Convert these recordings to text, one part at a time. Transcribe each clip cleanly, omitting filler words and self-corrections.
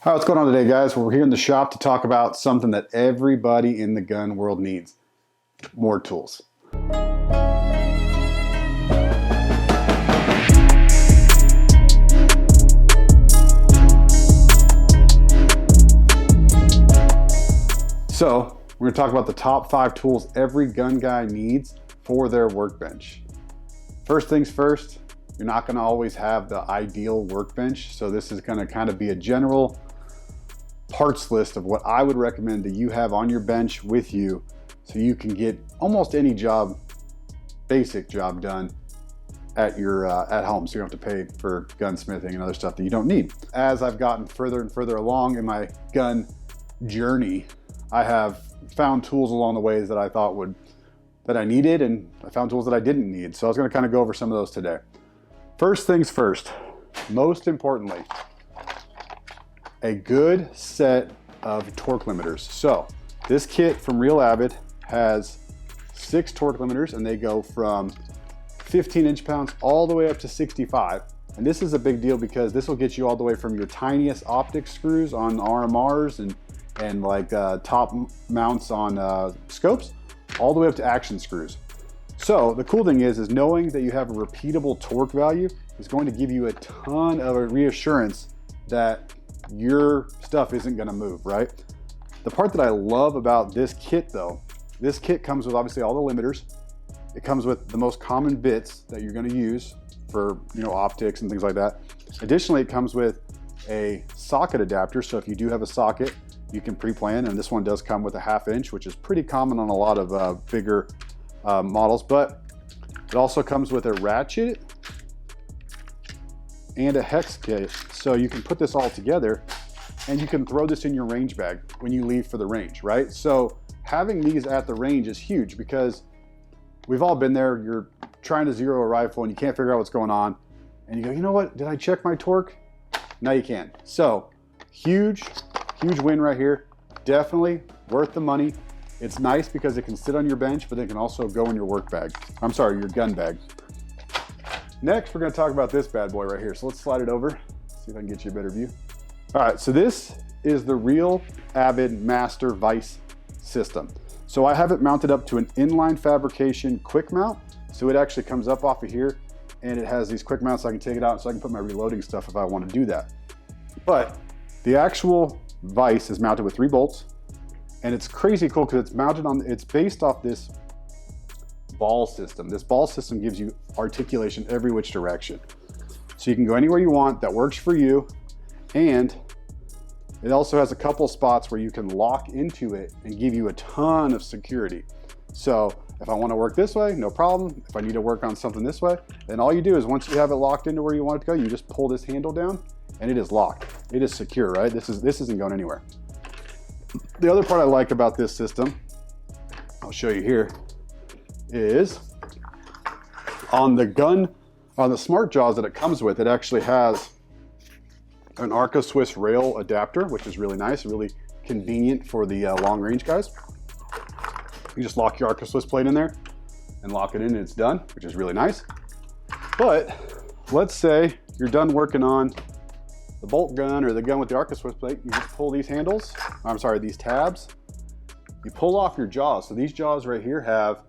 All right, what's going on today, guys? We're here in the shop to talk about something that everybody in the gun world needs: more tools. So we're going to talk about the top 5 tools every gun guy needs for their workbench. First things first, you're not going to always have the ideal workbench. So this is going to kind of be a general parts list of what I would recommend that you have on your bench with you so you can get almost any job, basic job done at your at home, so you don't have to pay for gunsmithing and other stuff that you don't need. As I've gotten further and further along in my gun journey, I have found tools along the ways that I thought that I needed, and I found tools that I didn't need. So I was going to kind of go over some of those today. First things first, most importantly, a good set of torque limiters. So this kit from Avid has 6 torque limiters, and they go from 15 inch-pounds all the way up to 65. And this is a big deal because this will get you all the way from your tiniest optic screws on RMRs and like top mounts on scopes, all the way up to action screws. So the cool thing is knowing that you have a repeatable torque value is going to give you a ton of reassurance that your stuff isn't going to move, right? The part that I love about this kit though, this kit comes with obviously all the limiters. It comes with the most common bits that you're going to use for, optics and things like that. Additionally, it comes with a socket adapter. So if you do have a socket, you can pre-plan, and this one does come with a 1/2 inch, which is pretty common on a lot of bigger models, but it also comes with a ratchet and a hex case. So you can put this all together and you can throw this in your range bag when you leave for the range, right? So having these at the range is huge because we've all been there. You're trying to zero a rifle and you can't figure out what's going on. And you go, you know what? Did I check my torque? Now you can. So huge win right here. Definitely worth the money. It's nice because it can sit on your bench, but it can also go in your work bag. I'm sorry, your gun bag. Next, we're going to talk about this bad boy right here. So let's slide it over, see if I can get you a better view. All right, so this is the Avid Master Vise system. So I have it mounted up to an inline fabrication quick mount. So it actually comes up off of here, and it has these quick mounts so I can take it out so I can put my reloading stuff if I want to do that. But the actual vise is mounted with 3 bolts, and it's crazy cool because it's based off this ball system. This ball system gives you articulation every which direction. So you can go anywhere you want that works for you. And it also has a couple spots where you can lock into it and give you a ton of security. So if I want to work this way, no problem. If I need to work on something this way, then all you do is once you have it locked into where you want it to go, you just pull this handle down and it is locked. It is secure, right? This isn't going anywhere. The other part I like about this system, I'll show you here, is on the smart jaws that it comes with, it actually has an Arca Swiss rail adapter, which is really nice, really convenient for the long range guys. You just lock your Arca Swiss plate in there and lock it in and it's done, which is really nice. But let's say you're done working on the bolt gun or the gun with the Arca Swiss plate, you just pull these these tabs, you pull off your jaws. So these jaws right here have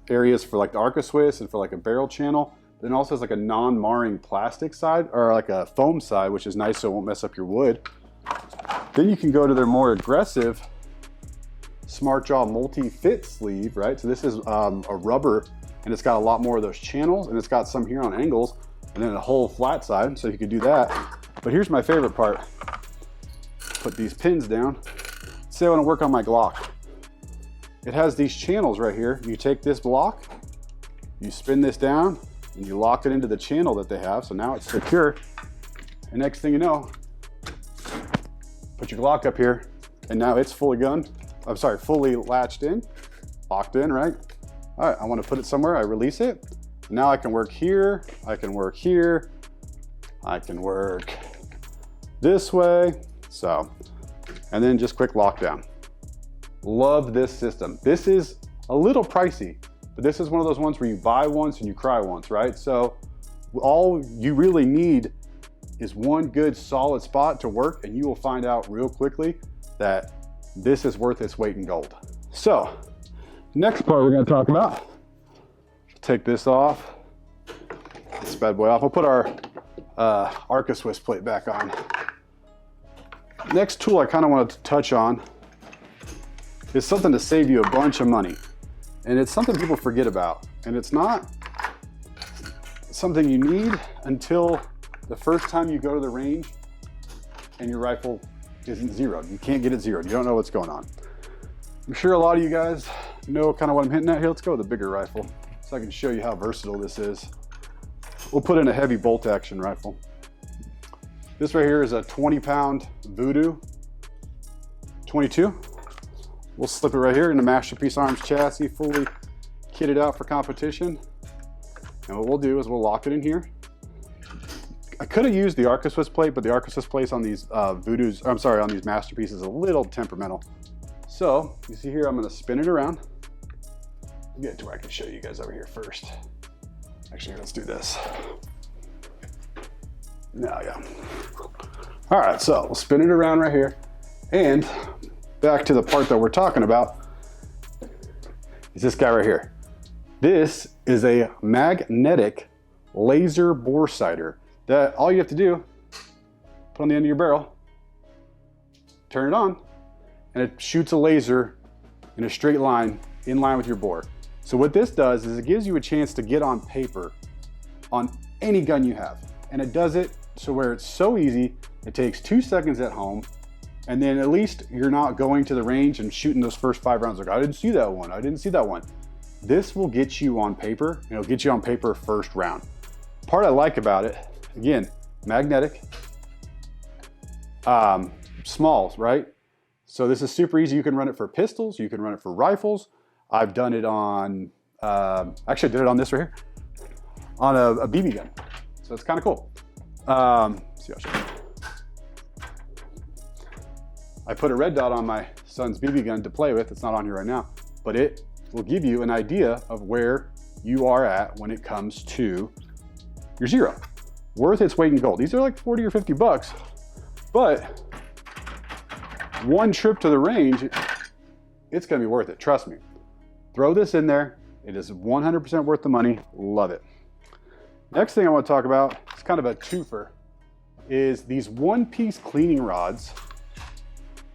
areas for like the Arca Swiss and for like a barrel channel. Then also has like a non-marring plastic side or like a foam side, which is nice so it won't mess up your wood. Then you can go to their more aggressive Smart Jaw multi-fit sleeve, right? So this is a rubber, and it's got a lot more of those channels, and it's got some here on angles, and then a whole flat side, so you could do that. But here's my favorite part. Put these pins down. Say I want to work on my Glock. It has these channels right here. You take this block, you spin this down, and you lock it into the channel that they have. So now it's secure. And next thing you know, put your Glock up here, and now it's fully latched in, locked in, right? All right, I want to put it somewhere. I release it. Now I can work here. I can work here. I can work this way. So, and then just quick lockdown. Love this system. This is a little pricey, but this is one of those ones where you buy once and you cry once, right? So all you really need is one good solid spot to work, and you will find out real quickly that this is worth its weight in gold. So next part we're going to talk about, take this off, this bad boy off. We'll put our Arca Swiss plate back on. Next tool I kind of wanted to touch on is something to save you a bunch of money. And it's something people forget about. And it's not something you need until the first time you go to the range and your rifle isn't zeroed. You can't get it zeroed. You don't know what's going on. I'm sure a lot of you guys know kind of what I'm hinting at here. Let's go with a bigger rifle so I can show you how versatile this is. We'll put in a heavy bolt action rifle. This right here is a 20-pound Voodoo 22. We'll slip it right here in the Masterpiece Arms chassis, fully kitted out for competition. And what we'll do is we'll lock it in here. I could have used the Arca Swiss plate, but the Arca Swiss plate on these Voodoos, I'm sorry, on these Masterpieces is a little temperamental. So you see here, I'm going to spin it around. Get to where I can show you guys over here first. Actually, let's do this. Now, yeah. All right, so we'll spin it around right here. And back to the part that we're talking about is this guy right here. This is a magnetic laser bore sighter that all you have to do, put on the end of your barrel, turn it on, and it shoots a laser in a straight line, in line with your bore. So what this does is it gives you a chance to get on paper on any gun you have. And it does it so where it's so easy, it takes 2 seconds at home, and then at least you're not going to the range and shooting those first 5 rounds like, I didn't see that one, I didn't see that one. This will get you on paper, and it'll get you on paper first round. Part I like about it, again, magnetic, smalls, right? So this is super easy. You can run it for pistols, you can run it for rifles. I've done it on, actually I did it on this right here, on a BB gun. So it's kind of cool. See, I'll show you. I put a red dot on my son's BB gun to play with. It's not on here right now, but it will give you an idea of where you are at when it comes to your zero. Worth its weight in gold. These are like 40 or 50 bucks, but one trip to the range, it's gonna be worth it, trust me. Throw this in there. It is 100% worth the money. Love it. Next thing I want to talk about, it's kind of a twofer, is these one-piece cleaning rods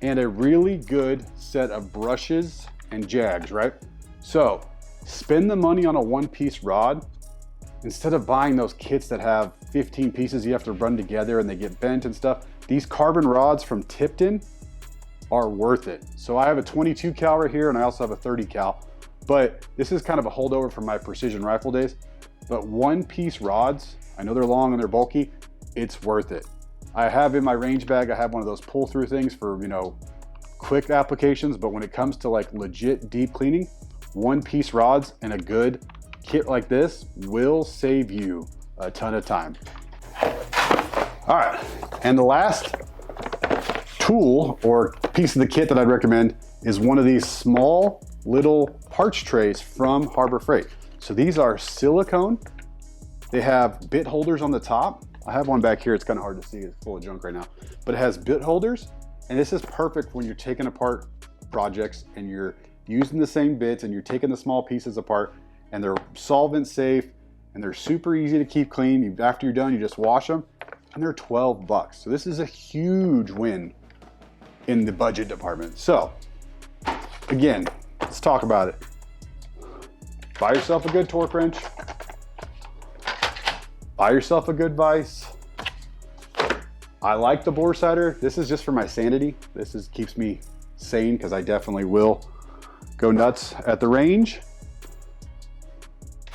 and a really good set of brushes and jags, right? So spend the money on a one-piece rod instead of buying those kits that have 15 pieces you have to run together and they get bent and stuff. These carbon rods from Tipton are worth it. So I have a 22 cal right here and I also have a 30 cal. But this is kind of a holdover from my precision rifle days. But one-piece rods, I know they're long and they're bulky, it's worth it. I have in my range bag, I have one of those pull-through things for, you know, quick applications, but when it comes to like legit deep cleaning, one-piece rods and a good kit like this will save you a ton of time. All right, and the last tool or piece of the kit that I'd recommend is one of these small little parch trays from Harbor Freight. So these are silicone. They have bit holders on the top. I have one back here. It's kind of hard to see. It's full of junk right now, but it has bit holders. And this is perfect when you're taking apart projects and you're using the same bits and you're taking the small pieces apart, and they're solvent safe and they're super easy to keep clean. After you're done, you just wash them and they're 12 bucks. So this is a huge win in the budget department. So again, let's talk about it. Buy yourself a good torque wrench. Buy yourself a good vise. I like the bore sighter. This is just for my sanity. This keeps me sane because I definitely will go nuts at the range.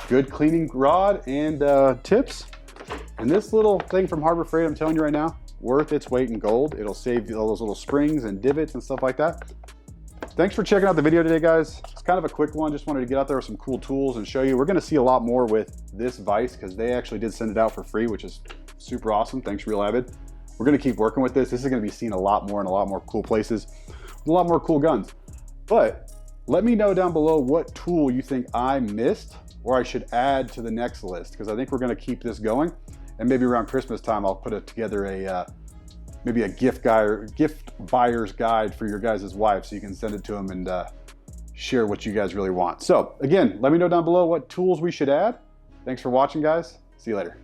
Good cleaning rod and tips. And this little thing from Harbor Freight, I'm telling you right now, worth its weight in gold. It'll save you all those little springs and divots and stuff like that. Thanks for checking out the video today, guys. It's kind of a quick one. Just wanted to get out there with some cool tools and show you. We're going to see a lot more with this vise because they actually did send it out for free, which is super awesome. Thanks, Real Avid. We're going to keep working with this. This is going to be seen a lot more in a lot more cool places, with a lot more cool guns. But let me know down below what tool you think I missed or I should add to the next list, because I think we're going to keep this going. And maybe around Christmas time, I'll put together a maybe a gift buyer's guide for your guys' wives, so you can send it to them and share what you guys really want. So again, let me know down below what tools we should add. Thanks for watching, guys. See you later.